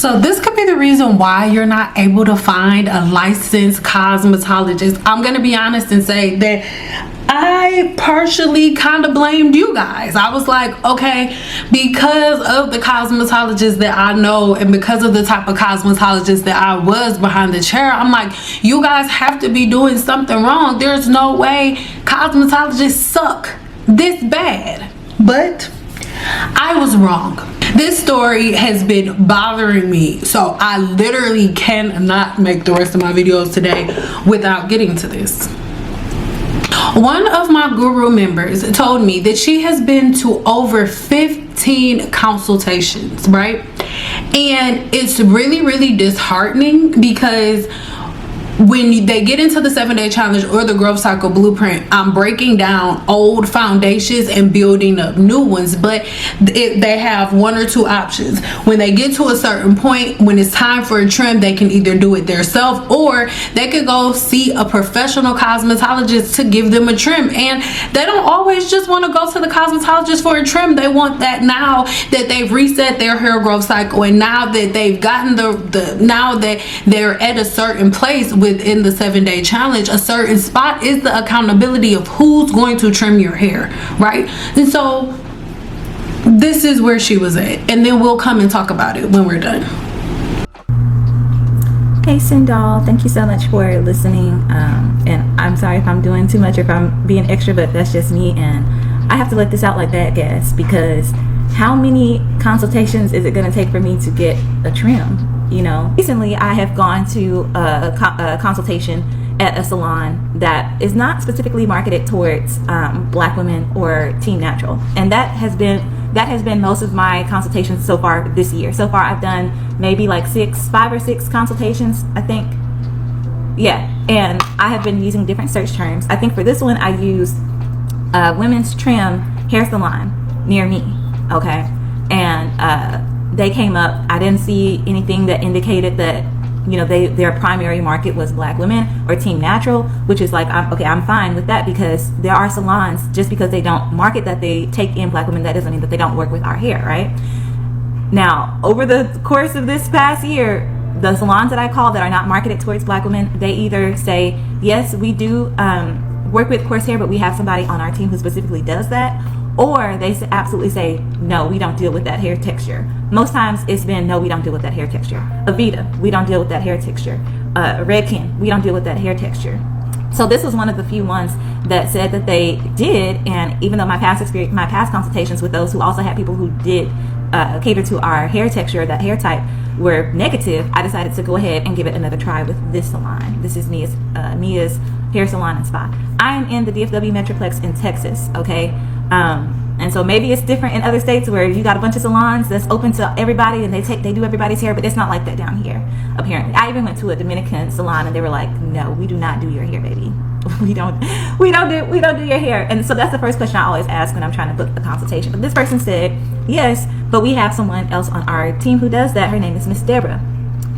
So this could be the reason why you're not able to find a licensed cosmetologist. I'm gonna be honest and say that I partially kind of blamed you guys. I was like, okay, because of the cosmetologist that I know and because of the type of cosmetologist that I was behind the chair, I'm like, you guys have to be doing something wrong. There's no way cosmetologists suck this bad. But I was wrong. This story has been bothering me, so I literally cannot make the rest of my videos today without getting to this. One of my guru members told me that she has been to over 15 consultations, right? And it's really disheartening because when they get into the 7-day challenge or the growth cycle blueprint, I'm breaking down old foundations and building up new ones, but they have one or two options. When they get to a certain point, when it's time for a trim, they can either do it themselves or they could go see a professional cosmetologist to give them a trim. And they don't always just want to go to the cosmetologist for a trim. They want that now that they've reset their hair growth cycle, and now that they've gotten now that they're at a certain place within the 7-day challenge, a certain spot is the accountability of who's going to trim your hair, right? And so this is where she was at, and then we'll come and talk about it when we're done. Hey Sindal, thank you so much for listening, and I'm sorry if I'm doing too much or if I'm being extra, but that's just me, and I have to let this out like that, guys, because how many consultations is it going to take for me to get a trim? You know, recently I have gone to a consultation at a salon that is not specifically marketed towards black women or team natural, and that has been most of my consultations so far this year. So far I've done maybe like 5 or 6 consultations, I think. Yeah, and I have been using different search terms. I think for this one I used women's trim hair salon near me, okay, and they came up. I didn't see anything that indicated that, you know, their primary market was black women or team natural, which is like, I'm fine with that, because there are salons, just because they don't market that they take in black women, that doesn't mean that they don't work with our hair, right? Now, over the course of this past year, the salons that I call that are not marketed towards black women, they either say, yes, we do work with coarse hair, but we have somebody on our team who specifically does that, or they absolutely say, no, we don't deal with that hair texture. Most times it's been, no, we don't deal with that hair texture. Avita, we don't deal with that hair texture. Redken, we don't deal with that hair texture. So this was one of the few ones that said that they did, and even though my past consultations with those who also had people who did cater to our hair texture, that hair type, were negative, I decided to go ahead and give it another try with this salon. This is Mia's Hair Salon and Spa. I'm in the DFW Metroplex in Texas, okay? And so maybe it's different in other states where you got a bunch of salons that's open to everybody and they do everybody's hair, but it's not like that down here, apparently. I even went to a Dominican salon and they were like, no, we do not do your hair, baby. we don't do your hair. And so that's the first question I always ask when I'm trying to book a consultation. But this person said, yes, but we have someone else on our team who does that. Her name is Miss Deborah.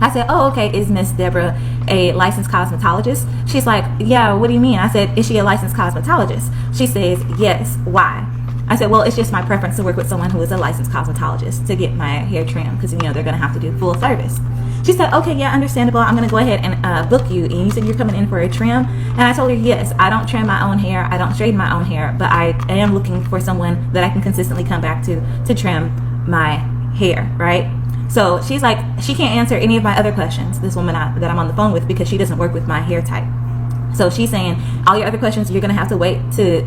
I said, oh, okay, is Miss Deborah a licensed cosmetologist? She's like, yeah, what do you mean? I said, is she a licensed cosmetologist? She says, yes, why? I said, well, it's just my preference to work with someone who is a licensed cosmetologist to get my hair trimmed, because, you know, they're going to have to do full service. She said, okay, yeah, understandable. I'm going to go ahead and book you. And you said you're coming in for a trim? And I told her, yes, I don't trim my own hair. I don't straighten my own hair, but I am looking for someone that I can consistently come back to trim my hair, right? So she's like, she can't answer any of my other questions, this woman that I'm on the phone with, because she doesn't work with my hair type. So she's saying, all your other questions, you're going to have to wait to,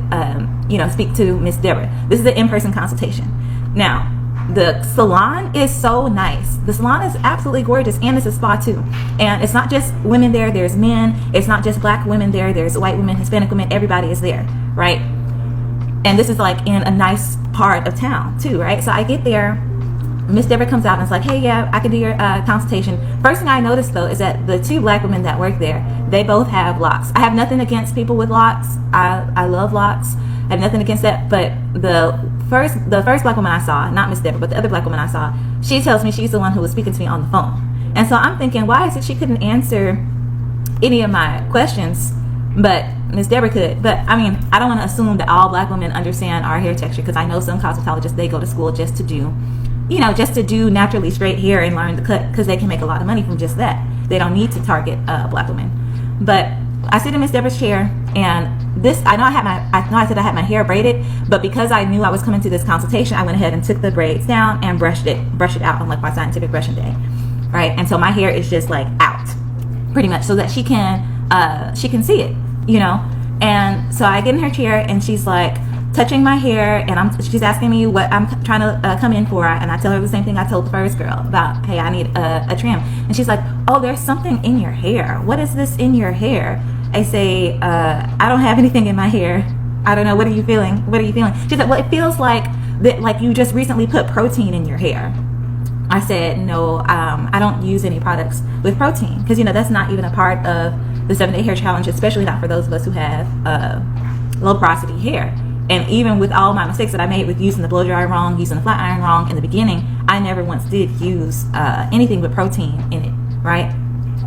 speak to Miss Deborah. This is an in-person consultation. Now, the salon is so nice. The salon is absolutely gorgeous, and it's a spa too. And it's not just women there, there's men. It's not just black women there, there's white women, Hispanic women, everybody is there, right? And this is like in a nice part of town too, right? So I get there, Miss Deborah comes out and is like, hey, yeah, I can do your consultation. First thing I noticed, though, is that the 2 black women that work there, they both have locks. I have nothing against people with locks. I love locks. I have nothing against that. But the first black woman I saw, not Miss Deborah, but the other black woman I saw, she tells me she's the one who was speaking to me on the phone. And so I'm thinking, why is it she couldn't answer any of my questions, but Miss Deborah could? But I mean, I don't want to assume that all black women understand our hair texture, because I know some cosmetologists, they go to school just to do you know, just to do naturally straight hair and learn the cut, because they can make a lot of money from just that. They don't need to target black women. But I sit in Miss Deborah's chair, and this, I know I said I had my hair braided, but because I knew I was coming to this consultation, I went ahead and took the braids down and brushed it out on like my scientific brushing day, right? And so my hair is just like out, pretty much, so that she can see it, you know. And so I get in her chair, and she's like touching my hair, and she's asking me what I'm trying to come in for, and I tell her the same thing I told the first girl about, hey, I need a trim. And she's like, oh, there's something in your hair. What is this in your hair? I say, I don't have anything in my hair. I don't know. What are you feeling? What are you feeling? She said, well, it feels like that, like you just recently put protein in your hair. I said, no, I don't use any products with protein, because, you know, that's not even a part of the 7-day hair challenge, especially not for those of us who have low porosity hair. And even with all my mistakes that I made with using the blow dryer wrong, using the flat iron wrong in the beginning, I never once did use anything with protein in it, right?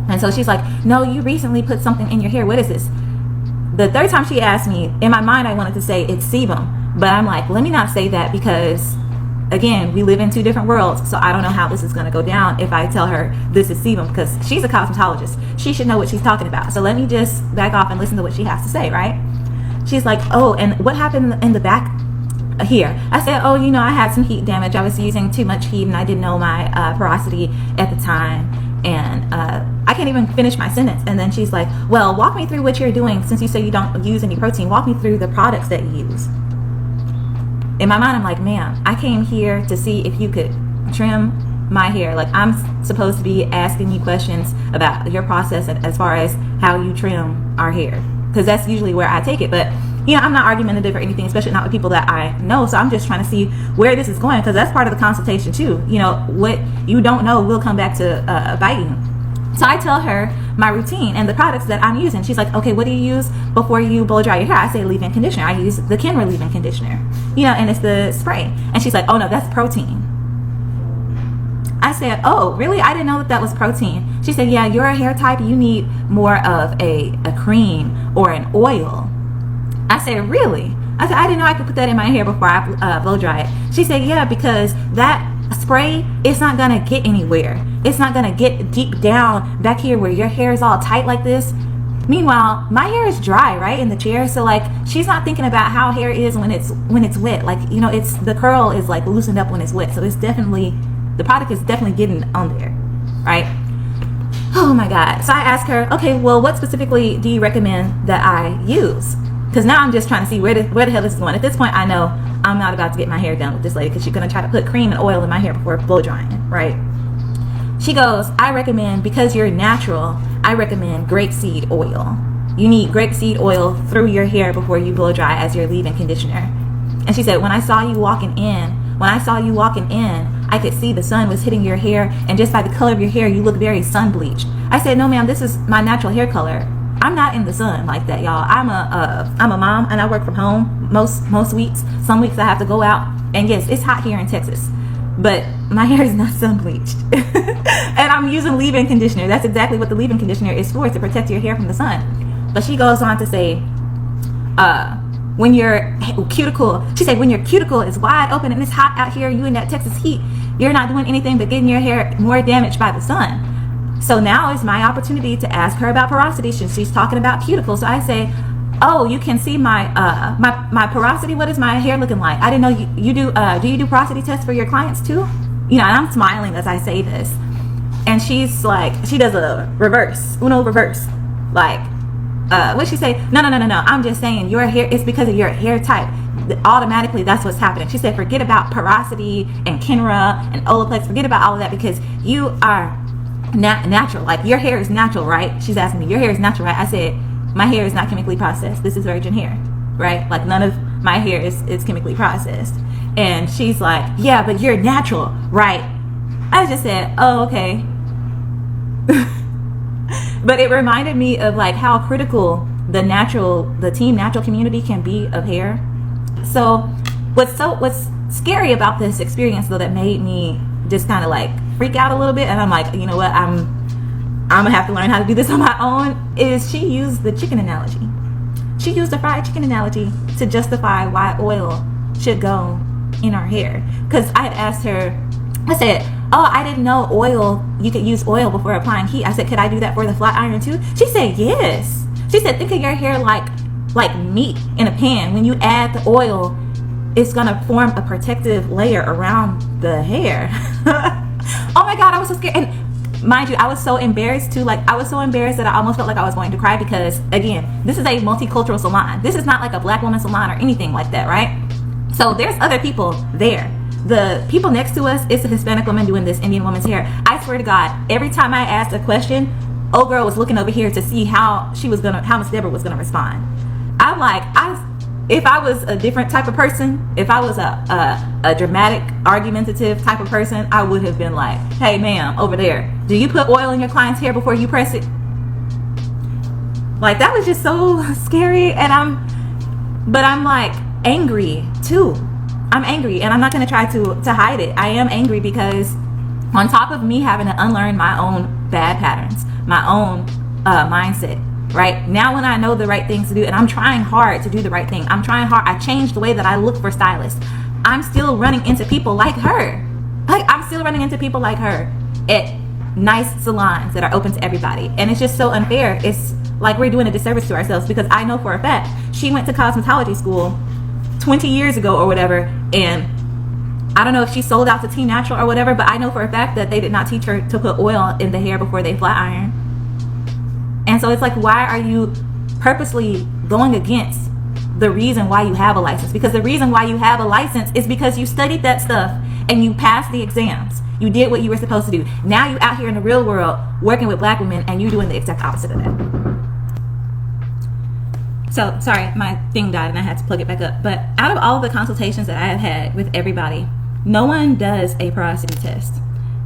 And so she's like, no, you recently put something in your hair. What is this? The third time she asked me, in my mind I wanted to say it's sebum, but I'm like, let me not say that, because again, we live in two different worlds, so I don't know how this is going to go down if I tell her this is sebum, because she's a cosmetologist. She should know what she's talking about. So let me just back off and listen to what she has to say, right? She's like, oh, and what happened in the back here? I said, oh, you know, I had some heat damage. I was using too much heat, and I didn't know my porosity at the time. And I can't even finish my sentence. And then she's like, well, walk me through what you're doing, since you say you don't use any protein. Walk me through the products that you use. In my mind, I'm like, ma'am, I came here to see if you could trim my hair. Like, I'm supposed to be asking you questions about your process as far as how you trim our hair, because that's usually where I take it. But, you know, I'm not argumentative or anything, especially not with people that I know. So I'm just trying to see where this is going, because that's part of the consultation too. You know, what you don't know will come back to bite you. So I tell her my routine and the products that I'm using. She's like, okay, what do you use before you blow dry your hair? I say leave-in conditioner. I use the Kenra leave-in conditioner, you know, and it's the spray. And she's like, oh no, that's protein. I said, oh, really? I didn't know that was protein. She said, yeah, you're a hair type, you need more of a cream or an oil. I said, really? I said, I didn't know I could put that in my hair before I blow dry it. She said, yeah, because that spray, it's not gonna get anywhere. It's not gonna get deep down back here where your hair is all tight like this. Meanwhile, my hair is dry, right, in the chair. So like, she's not thinking about how hair is when it's wet. Like, you know, it's the curl is like loosened up when it's wet. So it's definitely, the product is definitely getting on there, right? Oh my God. So I asked her, okay, well, what specifically do you recommend that I use? Because now I'm just trying to see where the hell this is going. At this point, I know I'm not about to get my hair done with this lady, because she's going to try to put cream and oil in my hair before blow drying it, right? She goes, I recommend, because you're natural, I recommend grapeseed oil. You need grapeseed oil through your hair before you blow dry as your leave-in conditioner. And she said, when I saw you walking in, I could see the sun was hitting your hair, and just by the color of your hair, you look very sun bleached. I said, no, ma'am, this is my natural hair color. I'm not in the sun like that, y'all. I'm a mom, and I work from home most weeks. Some weeks I have to go out, and yes, it's hot here in Texas, but my hair is not sun bleached. And I'm using leave-in conditioner. That's exactly what the leave-in conditioner is for, to protect your hair from the sun. But she goes on to say, when your cuticle, she said, when your cuticle is wide open and it's hot out here, you in that Texas heat, you're not doing anything but getting your hair more damaged by the sun. So now is my opportunity to ask her about porosity, since she's talking about cuticles. So I say, oh, you can see my my porosity. What is my hair looking like? I didn't know you do. Do you do porosity tests for your clients too? You know, and I'm smiling as I say this. And she's like, she does a reverse, Uno reverse. Like, what'd she say? No. I'm just saying your hair, it's because of your hair type. Automatically, that's what's happening. She said, forget about porosity and Kenra and Olaplex. Forget about all of that, because you are natural. Like, your hair is natural, right? She's asking me, your hair is natural, right? I said, my hair is not chemically processed. This is virgin hair, right? Like, none of my hair is chemically processed. And she's like, yeah, but you're natural, right? I just said, oh, okay. But it reminded me of like how critical the team natural community can be of hair. So what's scary about this experience, though, that made me just kind of like freak out a little bit, and I'm like, you know what, I'm gonna have to learn how to do this on my own, is she used the chicken analogy. She used the fried chicken analogy to justify why oil should go in our hair. Because I had asked her, I said, oh, I didn't know you could use oil before applying heat. I said, could I do that for the flat iron too? She said, yes. She said, think of your hair like meat in a pan. When you add the oil, it's gonna form a protective layer around the hair. Oh my God, I was so scared. And mind you, I was so embarrassed too. Like, I was so embarrassed that I almost felt like I was going to cry, because again, this is a multicultural salon. This is not like a black woman salon or anything like that, right? So there's other people there. The people next to us, it's a Hispanic woman doing this Indian woman's hair. I swear to God, every time I asked a question, old girl was looking over here to see how Miss Deborah was gonna respond. I'm like, if I was a different type of person, if I was a dramatic, argumentative type of person, I would have been like, hey ma'am, over there, do you put oil in your client's hair before you press it? Like, that was just so scary. And I'm like angry too. I'm angry, and I'm not gonna try to hide it. I am angry because on top of me having to unlearn my own bad patterns, my own mindset, right? Now when I know the right things to do, and I'm trying hard to do the right thing, I'm trying hard, I changed the way that I look for stylists. I'm still running into people like her. I'm still running into people like her at nice salons that are open to everybody. And it's just so unfair. It's like we're doing a disservice to ourselves, because I know for a fact she went to cosmetology school 20 years ago or whatever, and I don't know if she sold out to Team Natural or whatever, but I know for a fact that they did not teach her to put oil in the hair before they flat iron. And so it's like, why are you purposely going against the reason why you have a license? Because the reason why you have a license is because you studied that stuff and you passed the exams. You did what you were supposed to do. Now you're out here in the real world working with black women, and you're doing the exact opposite of that. So, sorry, my thing died and I had to plug it back up. But out of all the consultations that I have had with everybody, no one does a porosity test.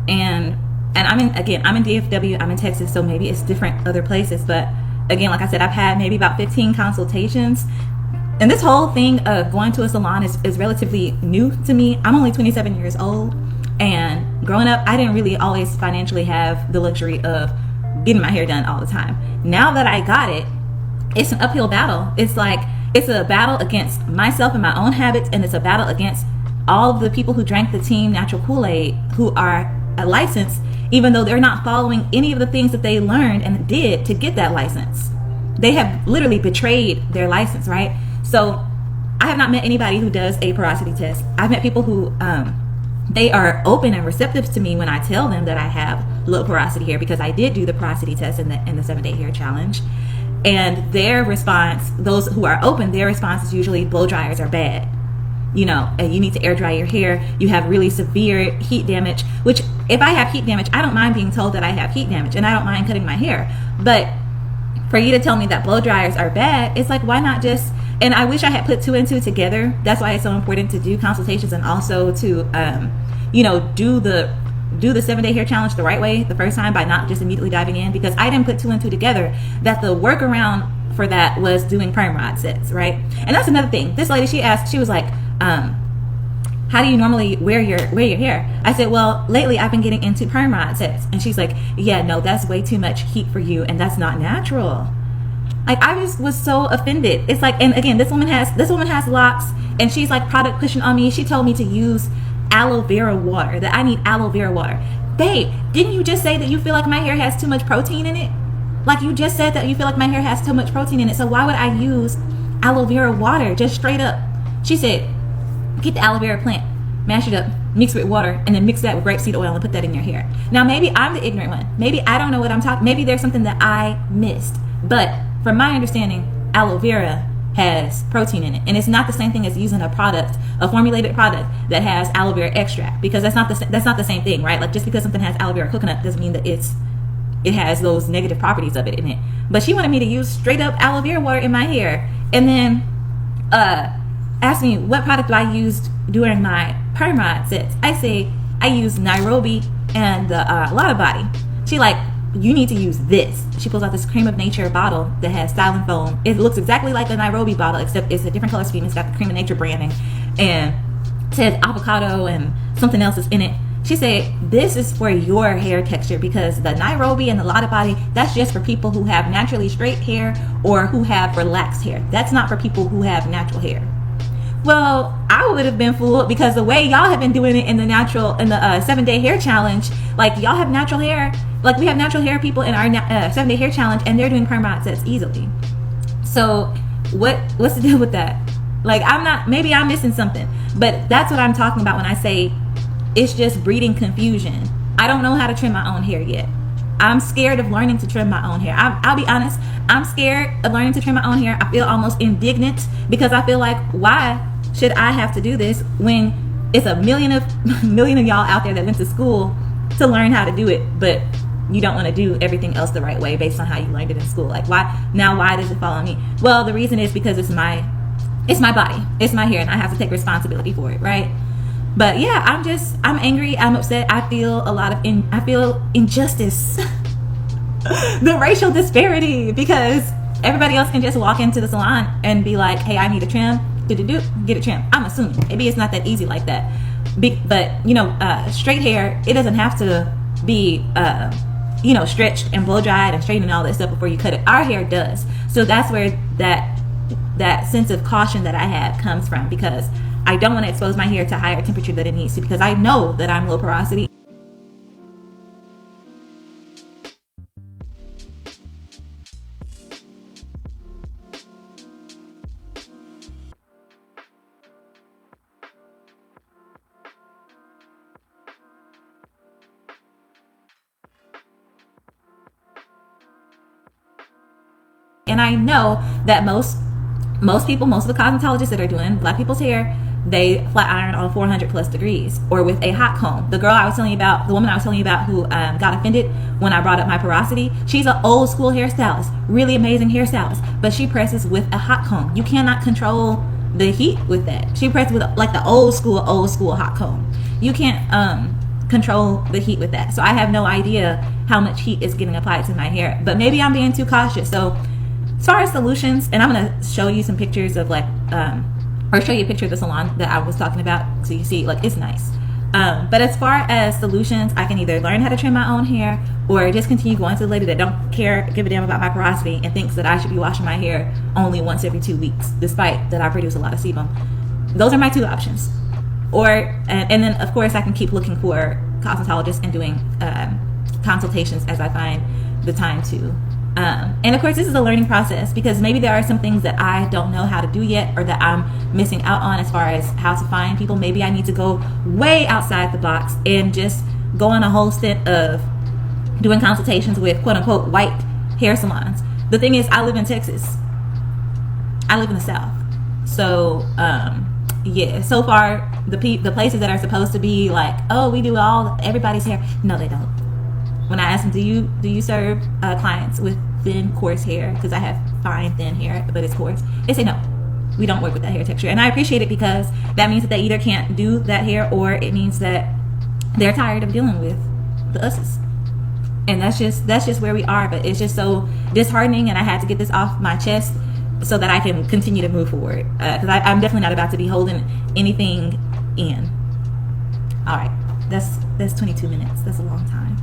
And I'm in DFW, I'm in Texas, so maybe it's different other places. But again, like I said, I've had maybe about 15 consultations. And this whole thing of going to a salon is relatively new to me. I'm only 27 years old. And growing up, I didn't really always financially have the luxury of getting my hair done all the time. Now that I got it, it's an uphill battle. It's a battle against myself and my own habits, and it's a battle against all of the people who drank the Team Natural Kool-Aid, who are licensed, even though they're not following any of the things that they learned and did to get that license. They have literally betrayed their license, right? So I have not met anybody who does a porosity test. I've met people who they are open and receptive to me when I tell them that I have low porosity hair, because I did do the porosity test in the 7-day hair challenge. And their response, those who are open, their response is usually blow dryers are bad. You know, and you need to air dry your hair. You have really severe heat damage, which if I have heat damage, I don't mind being told that I have heat damage, and I don't mind cutting my hair. But for you to tell me that blow dryers are bad, it's like, why not just, and I wish I had put 2 and 2 together. That's why it's so important to do consultations, and also to, do the 7-day hair challenge the right way the first time, by not just immediately diving in, because I didn't put 2 and 2 together that the workaround for that was doing perm rod sets, right? And that's another thing. This lady, she asked, she was like, how do you normally wear your hair? I said, well, lately I've been getting into perm rod sets. And she's like, yeah, no, that's way too much heat for you, and that's not natural. Like, I just was so offended. It's like, and again, this woman has locks, and she's like product pushing on me. She told me to use aloe vera water, that I need aloe vera water. Babe, didn't you just say that you feel like my hair has too much protein in it? Like, you just said that you feel like my hair has too much protein in it, so why would I use aloe vera water, just straight up? She said, get the aloe vera plant, mash it up, mix it with water, and then mix that with grapeseed oil and put that in your hair. Now, maybe I'm the ignorant one. Maybe I don't know what I'm talking, maybe there's something that I missed. But from my understanding, aloe vera has protein in it, and it's not the same thing as using a formulated product that has aloe vera extract, because that's not the same thing, right? Like, just because something has aloe vera coconut doesn't mean that it has those negative properties of it in it. But she wanted me to use straight up aloe vera water in my hair, and then asked me what product do I use during my perm rod sets. I say I use Nairobi and the Lotta Body. She like, you need to use this. She pulls out this Cream of Nature bottle that has styling foam. It looks exactly like the Nairobi bottle, except it's a different color scheme. It's got the Cream of Nature branding, and it says avocado and something else is in it. She said, this is for your hair texture, because the Nairobi and the Lotta Body, that's just for people who have naturally straight hair or who have relaxed hair. That's not for people who have natural hair. Well, I would have been fooled because the way y'all have been doing it in the 7-day hair challenge, like y'all have natural hair, like we have natural hair people in our 7-day hair challenge, and they're doing perm mod sets easily. So what's the deal with that? Like, maybe I'm missing something, but that's what I'm talking about when I say it's just breeding confusion. I don't know how to trim my own hair yet. I'm scared of learning to trim my own hair. I'll be honest, I'm scared of learning to trim my own hair. I feel almost indignant because I feel like, why should I have to do this when it's a million of y'all out there that went to school to learn how to do it, but you don't want to do everything else the right way based on how you learned it in school? Like, why does it fall on me? Well, the reason is because it's my body, it's my hair, and I have to take responsibility for it, right? But yeah, I'm angry, I'm upset. I feel I feel injustice, the racial disparity, because everybody else can just walk into the salon and be like, hey, I need a trim, get a trim. I'm assuming maybe it's not that easy like that, but straight hair, it doesn't have to be stretched and blow dried and straightened and all that stuff before you cut it. Our hair does. So that's where that sense of caution that I have comes from, because I don't want to expose my hair to higher temperature than it needs to, because I know that I'm low porosity. And I know that most people, most of the cosmetologists that are doing black people's hair, they flat iron on 400 plus degrees or with a hot comb. The woman I was telling you about who got offended when I brought up my porosity, she's an old school hairstylist, really amazing hairstylist, but she presses with a hot comb. You cannot control the heat with that. She presses with like the old school hot comb. You can't control the heat with that. So I have no idea how much heat is getting applied to my hair, but maybe I'm being too cautious. So as far as solutions, and I'm gonna show you some pictures of or show you a picture of the salon that I was talking about, so you see, like, it's nice. But as far as solutions, I can either learn how to trim my own hair, or just continue going to the lady that don't give a damn about my porosity and thinks that I should be washing my hair only once every 2 weeks, despite that I produce a lot of sebum. Those are my two options. And then of course I can keep looking for cosmetologists and doing consultations as I find the time to. And of course, this is a learning process, because maybe there are some things that I don't know how to do yet, or that I'm missing out on as far as how to find people. Maybe I need to go way outside the box and just go on a whole stint of doing consultations with quote unquote white hair salons. The thing is, I live in Texas. I live in the South. So, yeah, so far the places that are supposed to be like, oh, we do everybody's hair. No, they don't. When I ask them, do you serve clients with thin, coarse hair? Because I have fine, thin hair, but it's coarse. They say no, we don't work with that hair texture. And I appreciate it, because that means that they either can't do that hair, or it means that they're tired of dealing with the usses. And that's just where we are. But it's just so disheartening, and I had to get this off my chest so that I can continue to move forward. Because I'm definitely not about to be holding anything in. All right, that's 22 minutes. That's a long time.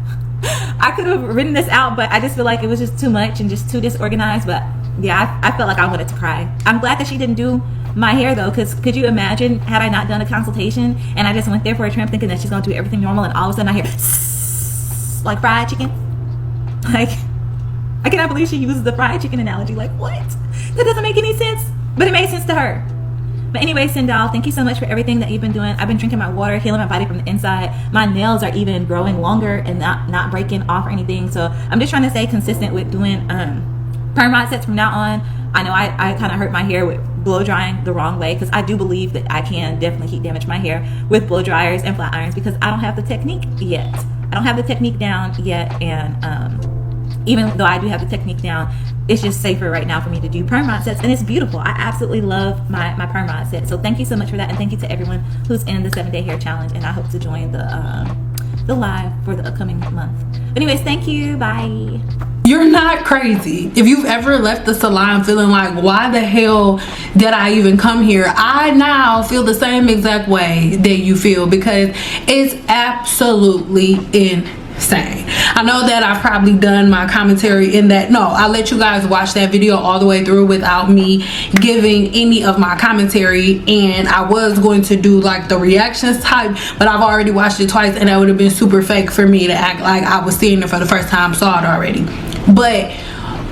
I could have written this out, but I just feel like it was just too much and just too disorganized. But yeah, I felt like I wanted to cry. I'm glad that she didn't do my hair though, because could you imagine had I not done a consultation and I just went there for a trim thinking that she's going to do everything normal, and all of a sudden I hear like fried chicken? Like, I cannot believe she uses the fried chicken analogy. Like, what? That doesn't make any sense, but it made sense to her. But anyway, Sindal, thank you so much for everything that you've been doing. I've been drinking my water, healing my body from the inside. My nails are even growing longer and not breaking off or anything. So I'm just trying to stay consistent with doing perm mod sets from now on. I know I kind of hurt my hair with blow drying the wrong way, because I do believe that I can definitely heat damage my hair with blow dryers and flat irons, because I don't have the technique yet. I don't have the technique down yet, and even though I do have the technique down, it's just safer right now for me to do perm mod sets, and it's beautiful. I absolutely love my perm mod set. So thank you so much for that, and thank you to everyone who's in the 7-day hair challenge, and I hope to join the live for the upcoming month. But anyways, thank you. Bye. You're not crazy. If you've ever left the salon feeling like, why the hell did I even come here? I now feel the same exact way that you feel, because it's absolutely insane. saying. I know that I've probably done my commentary in that. No, I let you guys watch that video all the way through without me giving any of my commentary, and I was going to do like the reactions type, but I've already watched it twice and that would have been super fake for me to act like I was seeing it for the first time, saw it already. But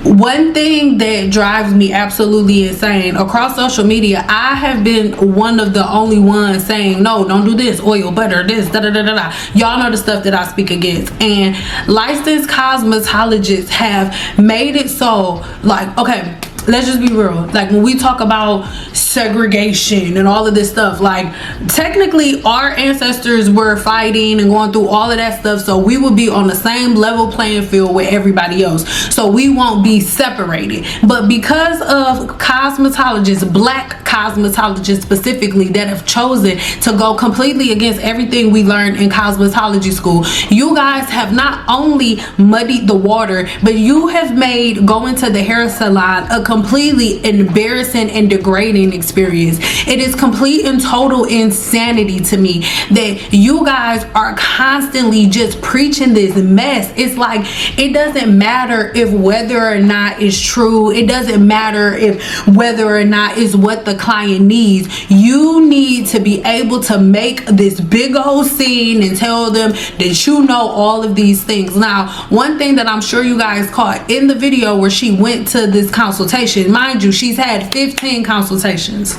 one thing that drives me absolutely insane across social media, I have been one of the only ones saying, no, don't do this, oil, butter, this, da da da da da. Y'all know the stuff that I speak against. And licensed cosmetologists have made it so, like, okay, let's just be real. Like, when we talk about segregation and all of this stuff, like, technically our ancestors were fighting and going through all of that stuff, so we would be on the same level playing field with everybody else, so we won't be separated. But because of cosmetologists, black cosmetologists specifically, that have chosen to go completely against everything we learned in cosmetology school, you guys have not only muddied the water, but you have made going to the hair salon a completely embarrassing and degrading experience. It is complete and total insanity to me that you guys are constantly just preaching this mess. It's like, it doesn't matter if whether or not it's true, it doesn't matter if whether or not it's what the client needs. You need to be able to make this big old scene and tell them that you know all of these things. Now, one thing that I'm sure you guys caught in the video where she went to this consultation, mind you, she's had 15 consultations.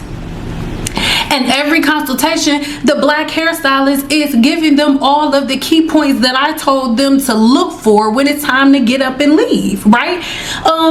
And every consultation, the black hairstylist is giving them all of the key points that I told them to look for when it's time to get up and leave, right?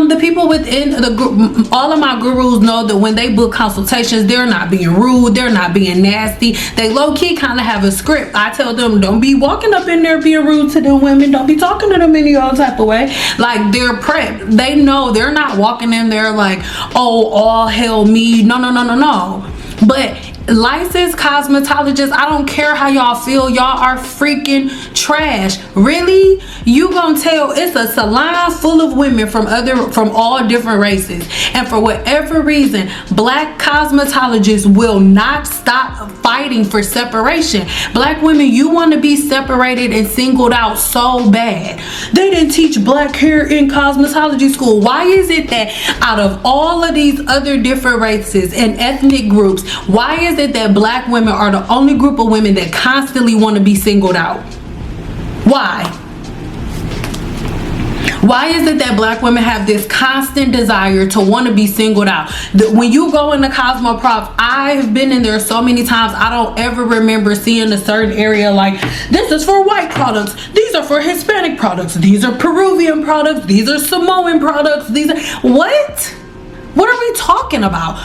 The people within the group, all of my gurus know that when they book consultations, they're not being rude, they're not being nasty. They low-key kind of have a script. I tell them, don't be walking up in there being rude to them women, don't be talking to them any old type of way. Like, they're prepped. They know they're not walking in there like, oh, all hell me. No, no, no, no, no. But licensed cosmetologists, I don't care how y'all feel, y'all are freaking trash. Really? You gonna tell, it's a salon full of women from all different races, and for whatever reason, black cosmetologists will not stop fighting for separation. Black women, you want to be separated and singled out so bad. They didn't teach black hair in cosmetology school. Why is it that out of all of these other different races and ethnic groups, why is it that black women are the only group of women that constantly want to be singled out? Why? Why is it that black women have this constant desire to want to be singled out? When you go into Cosmoprof, I've been in there so many times, I don't ever remember seeing a certain area like, this is for white products, these are for Hispanic products, these are Peruvian products, these are Samoan products, these are... What are we talking about?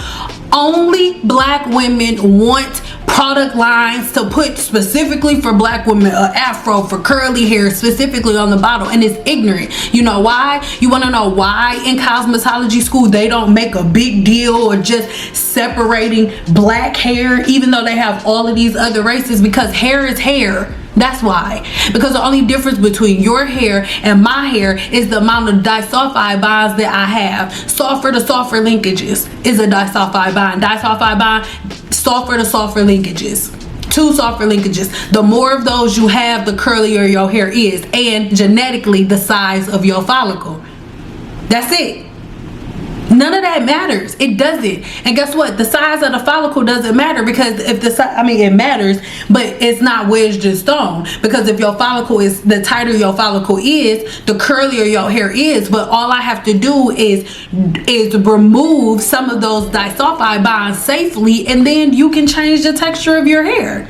Only black women want product lines to put specifically for black women, an afro for curly hair specifically on the bottle, and it's ignorant. You know why? You want to know why in cosmetology school they don't make a big deal or just separating black hair even though they have all of these other races? Because hair is hair. That's why. Because the only difference between your hair and my hair is the amount of disulfide bonds that I have. Sulfur to sulfur linkages is a disulfide bond. Disulfide bond, sulfur to sulfur linkages. 2 sulfur linkages. The more of those you have, the curlier your hair is, and genetically the size of your follicle. That's it. None of that matters. It doesn't. And guess what? The size of the follicle doesn't matter, because if the size, I mean, it matters, but it's not wedged in stone. Because if your follicle is, the tighter your follicle is, the curlier your hair is. But all I have to do is remove some of those disulfide bonds safely, and then you can change the texture of your hair.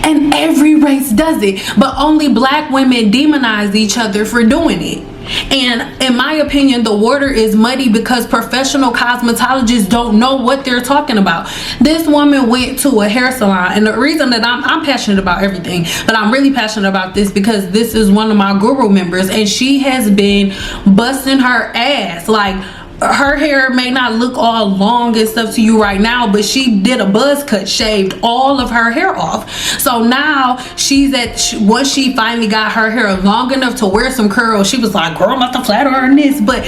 And every race does it, but only black women demonize each other for doing it. And in my opinion, the water is muddy because professional cosmetologists don't know what they're talking about. This woman went to a hair salon, and the reason that I'm passionate about everything, but I'm really passionate about this because this is one of my guru members, and she has been busting her ass. Like, her hair may not look all long and stuff to you right now, but she did a buzz cut, shaved all of her hair off. So now she's once she finally got her hair long enough to wear some curls, she was like, girl, I'm about to flatter her in this, but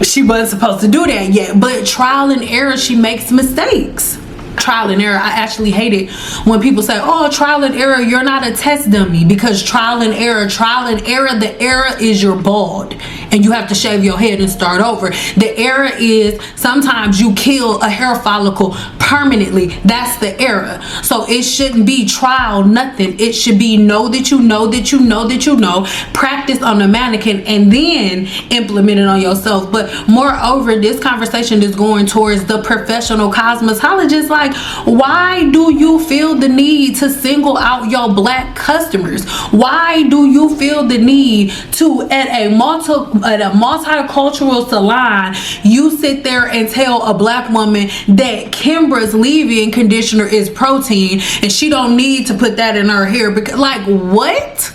she wasn't supposed to do that yet. But trial and error, she makes mistakes. trial and error. I actually hate it when people say, oh, trial and error, you're not a test dummy, because trial and error, the error is you're bald and you have to shave your head and start over. The error is sometimes you kill a hair follicle permanently. That's the error. So it shouldn't be trial nothing. It should be know that you know that you know that you know, practice on the mannequin, and then implement it on yourself. But moreover, this conversation is going towards the professional cosmetologist. Like, why do you feel the need to single out your black customers? Why do you feel the need to, at a multicultural salon, you sit there and tell a black woman that Kimbra's leave-in conditioner is protein and she don't need to put that in her hair? Because, like, what?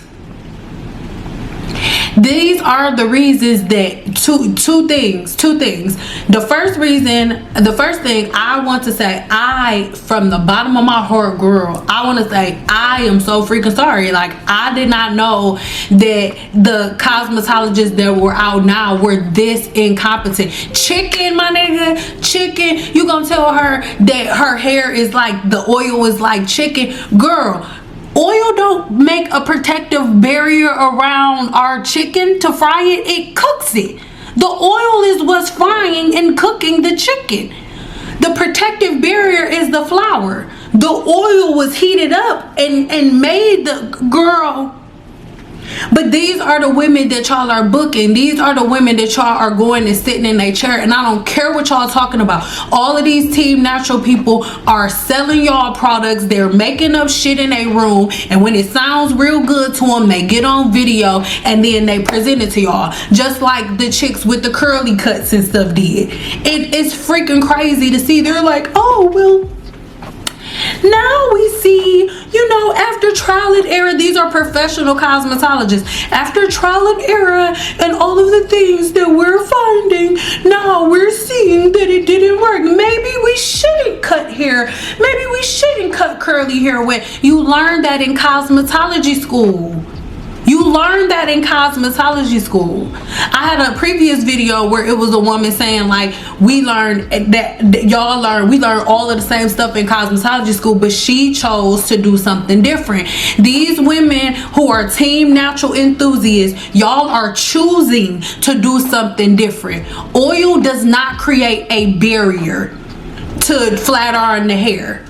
These are the reasons that two things. The first thing I want to say, from the bottom of my heart, girl, I want to say I am so freaking sorry. Like, I did not know that the cosmetologists that were out now were this incompetent. Chicken, my nigga, chicken. You gonna tell her that her hair is like, the oil is like chicken? Girl, oil don't make a protective barrier around our chicken to fry it. It cooks it. The oil is what's frying and cooking the chicken. The protective barrier is the flour. The oil was heated up and made the, girl. But these are the women that y'all are booking. These are the women that y'all are going and sitting in a chair. And I don't care what y'all talking about. All of these Team Natural people are selling y'all products. They're making up shit in a room. And when it sounds real good to them, they get on video and then they present it to y'all. Just like the chicks with the curly cuts and stuff did. It is freaking crazy to see. They're like, oh, well, now we see, after trial and error, these are professional cosmetologists. After trial and error and all of the things that we're finding, now we're seeing that it didn't work. Maybe we shouldn't cut hair. Maybe we shouldn't cut curly hair when you learned that in cosmetology school. You learned that in cosmetology school. I had a previous video where it was a woman saying, like, we learned that we learned all of the same stuff in cosmetology school, but she chose to do something different. These women who are Team Natural enthusiasts, y'all are choosing to do something different. Oil does not create a barrier to flat iron the hair.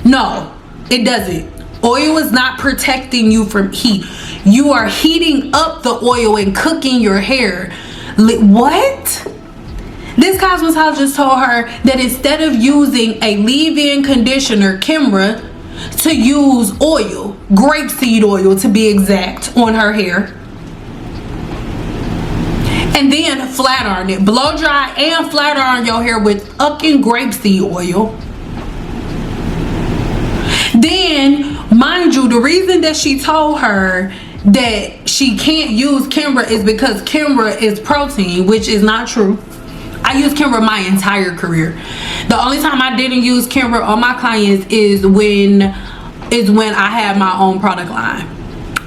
No, it doesn't. Oil is not protecting you from heat. You are heating up the oil and cooking your hair. What? This cosmetologist told her that instead of using a leave-in conditioner, Kimbra, to use oil, grapeseed oil to be exact, on her hair. And then flat iron it. Blow dry and flat iron your hair with fucking grapeseed oil. Then, mind you, the reason that she told her that she can't use Kimbra is because Kimbra is protein, which is not true. I used Kimbra my entire career. The only time I didn't use Kimbra on my clients is when I had my own product line.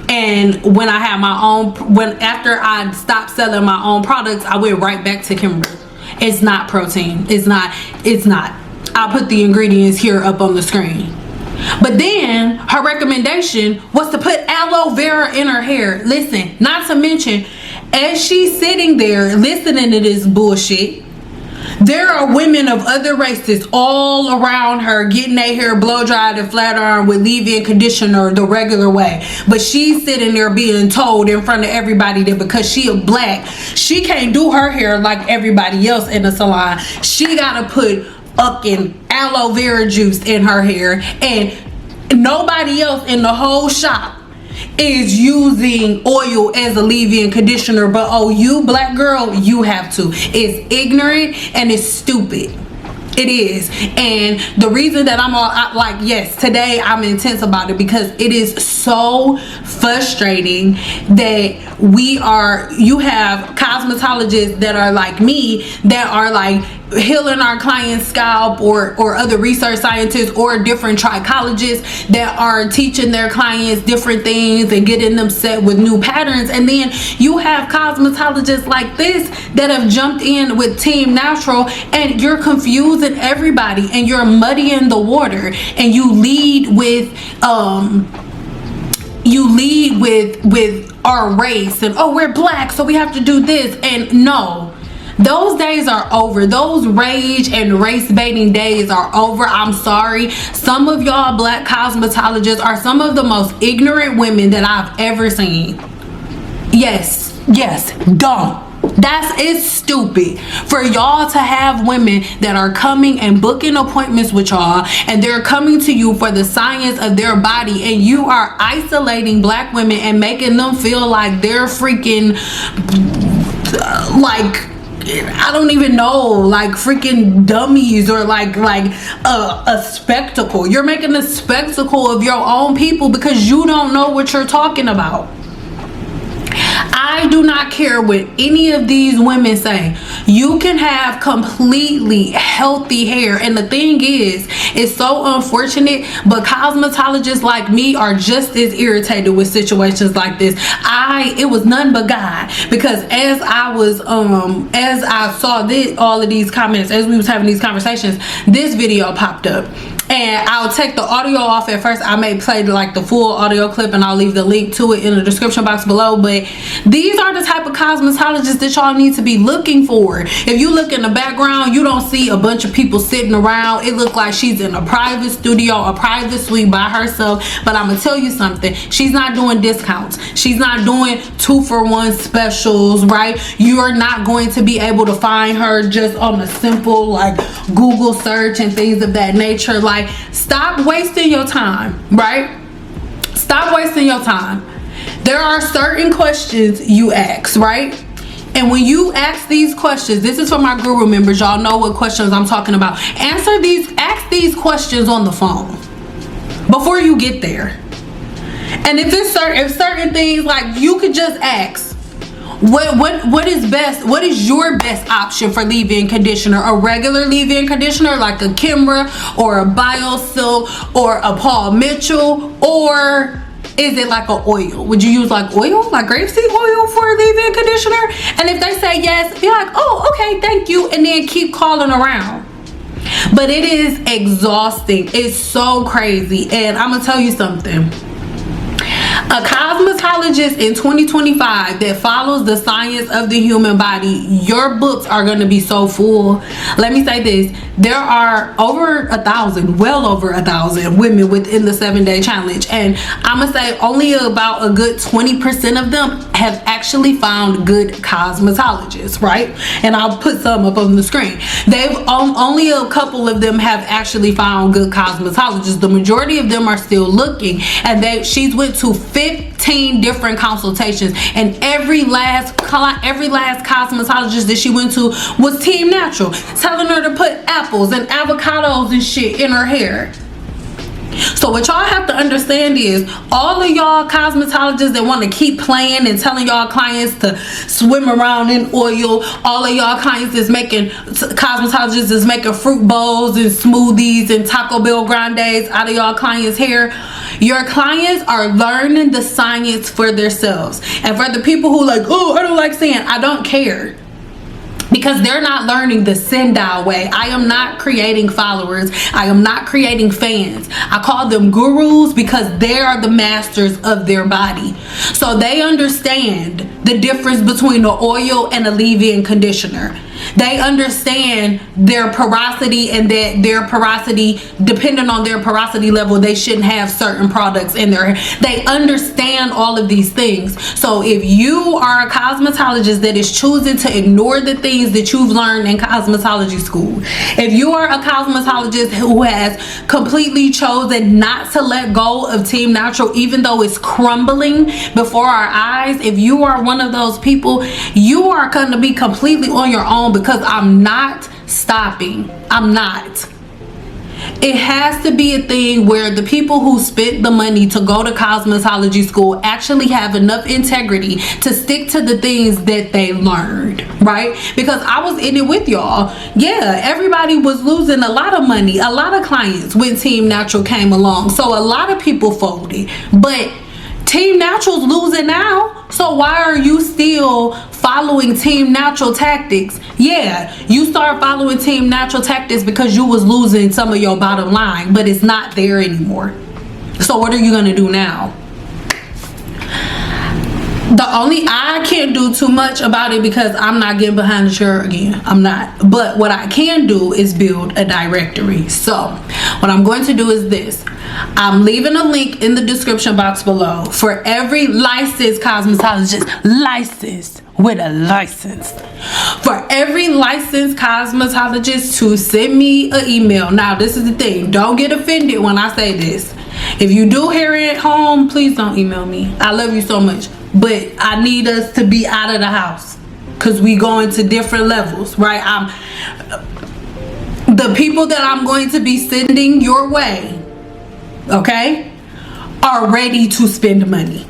And when I had my own, after I stopped selling my own products, I went right back to Kimbra. It's not protein. It's not. I'll put the ingredients here up on the screen. But then her recommendation was to put aloe vera in her hair. Listen, not to mention, as she's sitting there listening to this bullshit, there are women of other races all around her getting their hair blow dried and flat iron with leave-in conditioner the regular way. But she's sitting there being told in front of everybody that because she is black, she can't do her hair like everybody else in the salon. She gotta put fucking aloe vera juice in her hair, and nobody else in the whole shop is using oil as a leave-in conditioner, but oh, you black girl, you have to. It's ignorant and it's stupid. It is. And the reason that I'm yes, today I'm intense about it because it is so frustrating that you have cosmetologists that are like me, that are like healing our clients' scalp, or other research scientists or different trichologists that are teaching their clients different things and getting them set with new patterns. And then you have cosmetologists like this that have jumped in with Team Natural, and you're confusing everybody and you're muddying the water, and you lead with our race and, oh, we're black so we have to do this. And no, those days are over. Those rage and race baiting days are over. I'm sorry. Some of y'all black cosmetologists are some of the most ignorant women that I've ever seen. Yes, dumb. It's stupid for y'all to have women that are coming and booking appointments with y'all, and they're coming to you for the science of their body, and you are isolating black women and making them feel like they're freaking like, I don't even know, like freaking dummies, or like a spectacle. You're making a spectacle of your own people because you don't know what you're talking about. I do not care what any of these women say. You can have completely healthy hair, and the thing is, it's so unfortunate, but cosmetologists like me are just as irritated with situations like this. It was none but God, because as I saw all of these comments, as we was having these conversations, this video popped up. And I'll take the audio off at first. I may play like the full audio clip, and I'll leave the link to it in the description box below. But these are the type of cosmetologists that y'all need to be looking for. If you look in the background, you don't see a bunch of people sitting around. It looks like she's in a private studio, a private suite by herself. But I'm gonna tell you something, she's not doing discounts. She's not doing 2-for-1 specials, right? You're not going to be able to find her just on a simple like Google search and things of that nature. Like, stop wasting your time, right? Stop wasting your time. There are certain questions you ask, right? And when you ask these questions, this is for my guru members, y'all know what questions I'm talking about. Ask these questions on the phone before you get there. And if certain things, like, you could just ask, what is best? What is your best option for leave-in conditioner? A regular leave-in conditioner like a Kimra or a BioSilk or a Paul Mitchell, or is it like an oil? Would you use like oil, like grapeseed oil for a leave-in conditioner? And if they say yes, be like, oh, okay, thank you, and then keep calling around. But it is exhausting. It's so crazy. And I'm gonna tell you something. A cosmetologist in 2025 that follows the science of the human body, your books are going to be so full. Let me say this, there are over 1,000, well over 1,000 women within the 7-day challenge, and I'm gonna say only about a good 20% of them have actually found good cosmetologists, right? And I'll put some up on the screen. Only a couple of them have actually found good cosmetologists. The majority of them are still looking, and she's went to 15 different consultations, and every last cosmetologist that she went to was Team Natural, telling her to put apples and avocados and shit in her hair. So what y'all have to understand is, all of y'all cosmetologists that want to keep playing and telling y'all clients to swim around in oil, all of y'all clients cosmetologists is making fruit bowls and smoothies and Taco Bell grandes out of y'all clients' hair. Your clients are learning the science for themselves. And for the people who like, oh, I don't like sand, I don't care. Because they're not learning the Sendai way. I am not creating followers. I am not creating fans. I call them gurus because they are the masters of their body. So they understand the difference between the oil and a leave-in conditioner. They understand their porosity, and that their porosity, depending on their porosity level, they shouldn't have certain products in their hair. They understand all of these things. So if you are a cosmetologist that is choosing to ignore the things that you've learned in cosmetology school, if you are a cosmetologist who has completely chosen not to let go of Team Natural, even though it's crumbling before our eyes, if you are one of those people, you are going to be completely on your own, because I'm not stopping. I'm not. It has to be a thing where the people who spent the money to go to cosmetology school actually have enough integrity to stick to the things that they learned, right? Because I was in it with y'all. Yeah, everybody was losing a lot of money, a lot of clients when Team Natural came along. So a lot of people folded, but Team Natural's losing now. So why are you still following Team Natural tactics? Yeah, you start following Team Natural tactics because you was losing some of your bottom line, but it's not there anymore. So what are you gonna do now? I can't do too much about it because I'm not getting behind the chair again. I'm not. But what I can do is build a directory. So what I'm going to do is this. I'm leaving a link in the description box below for every licensed cosmetologist, licensed with a license, for every licensed cosmetologist to send me an email. Now, this is the thing. Don't get offended when I say this. If you do hair at home, please don't email me. I love you so much. But I need us to be out of the house because we going to different levels, right? The people that I'm going to be sending your way, okay, are ready to spend money.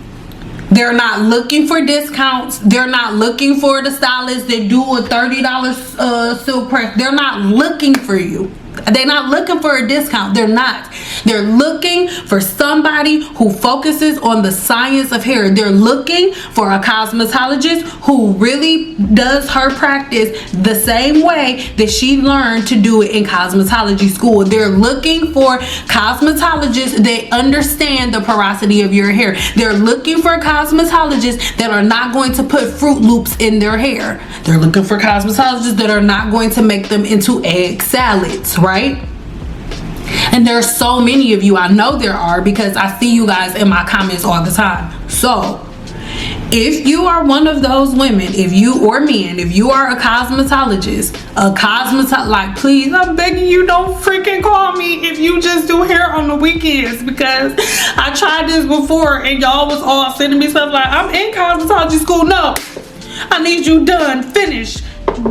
They're not looking for discounts. They're not looking for the stylists that do a $30 silk press. They're not looking for you. They're not looking for a discount. They're not. They're looking for somebody who focuses on the science of hair. They're looking for a cosmetologist who really does her practice the same way that she learned to do it in cosmetology school. They're looking for cosmetologists that understand the porosity of your hair. They're looking for cosmetologists that are not going to put Fruit Loops in their hair. They're looking for cosmetologists that are not going to make them into egg salads, right? And there's so many of you. I know there are because I see you guys in my comments all the time. So if you are one of those women, if you or men, if you are a cosmetologist, like, please, I'm begging you, don't freaking call me if you just do hair on the weekends, because I tried this before and y'all was all sending me stuff like, I'm in cosmetology school. No, I need you done, finished,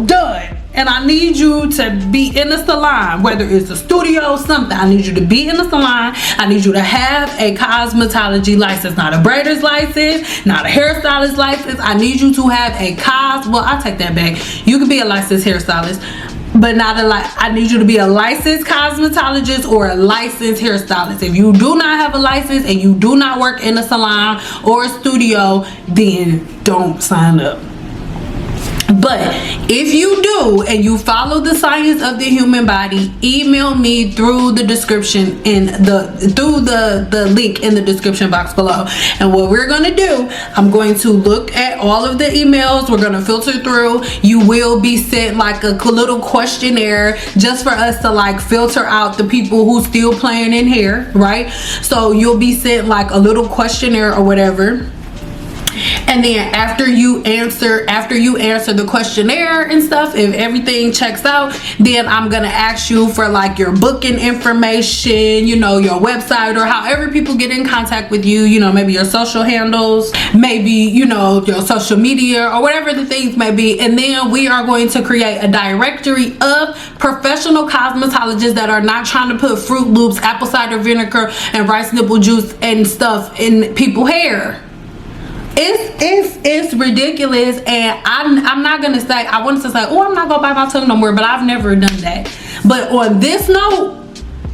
done. And I need you to be in the salon, whether it's a studio or something. I need you to be in the salon. I need you to have a cosmetology license, not a braider's license, not a hairstylist license. I need you to have a well, I take that back. You can be a licensed hairstylist, but not I need you to be a licensed cosmetologist or a licensed hairstylist. If you do not have a license and you do not work in a salon or a studio, then don't sign up. But if you do and you follow the science of the human body, email me through the description through the link in the description box below. And what we're going to do, I'm going to look at all of the emails. We're going to filter through. You will be sent like a little questionnaire just for us to like filter out the people who still playing in hair, right? So you'll be sent like a little questionnaire or whatever. And then after you answer the questionnaire and stuff, if everything checks out, then I'm gonna ask you for like your booking information, you know, your website, or however people get in contact with you, you know, maybe your social handles, maybe, you know, your social media or whatever the things may be. And then we are going to create a directory of professional cosmetologists that are not trying to put Fruit Loops, apple cider vinegar, and rice nipple juice and stuff in people's hair. It's ridiculous. And I'm not gonna say, I wanted to say, oh, I'm not gonna bite my tongue no more, but I've never done that. But on this note,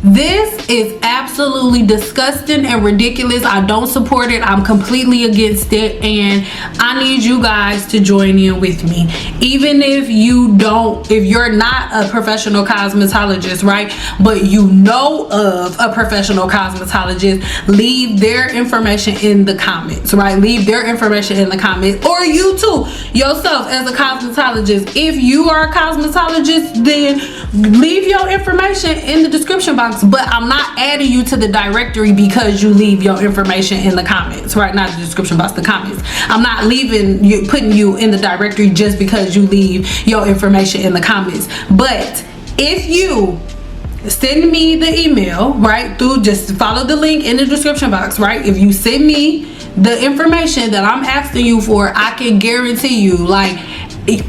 this is absolutely disgusting and ridiculous. I don't support it. I'm completely against it, and I need you guys to join in with me. Even if you're not a professional cosmetologist, right, but you know of a professional cosmetologist, leave their information in the comments, right? Leave their information in the comments. Or you too, yourself as a cosmetologist. If you are a cosmetologist, then leave your information in the description box. But I'm not adding you to the directory because you leave your information in the comments, right? Not the description box, the comments. I'm not putting you in the directory just because you leave your information in the comments. But if you send me the email, right, just follow the link in the description box, right? If you send me the information that I'm asking you for, I can guarantee you, like,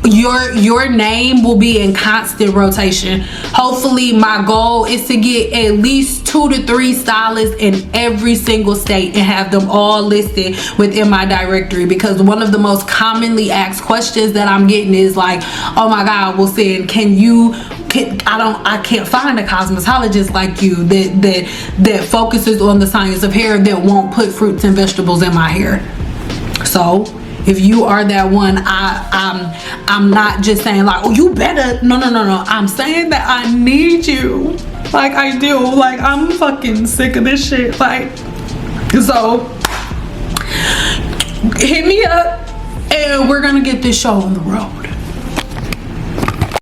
your name will be in constant rotation. Hopefully my goal is to get at least 2 to 3 stylists in every single state and have them all listed within my directory, because one of the most commonly asked questions that I'm getting is like, oh my god, well, saying, I can't find a cosmetologist like you that focuses on the science of hair, that won't put fruits and vegetables in my hair. So if you are that one, I'm not just saying like, oh, you better, no, I'm saying that I need you, like I do, like I'm fucking sick of this shit. Like, so hit me up and we're gonna get this show on the road.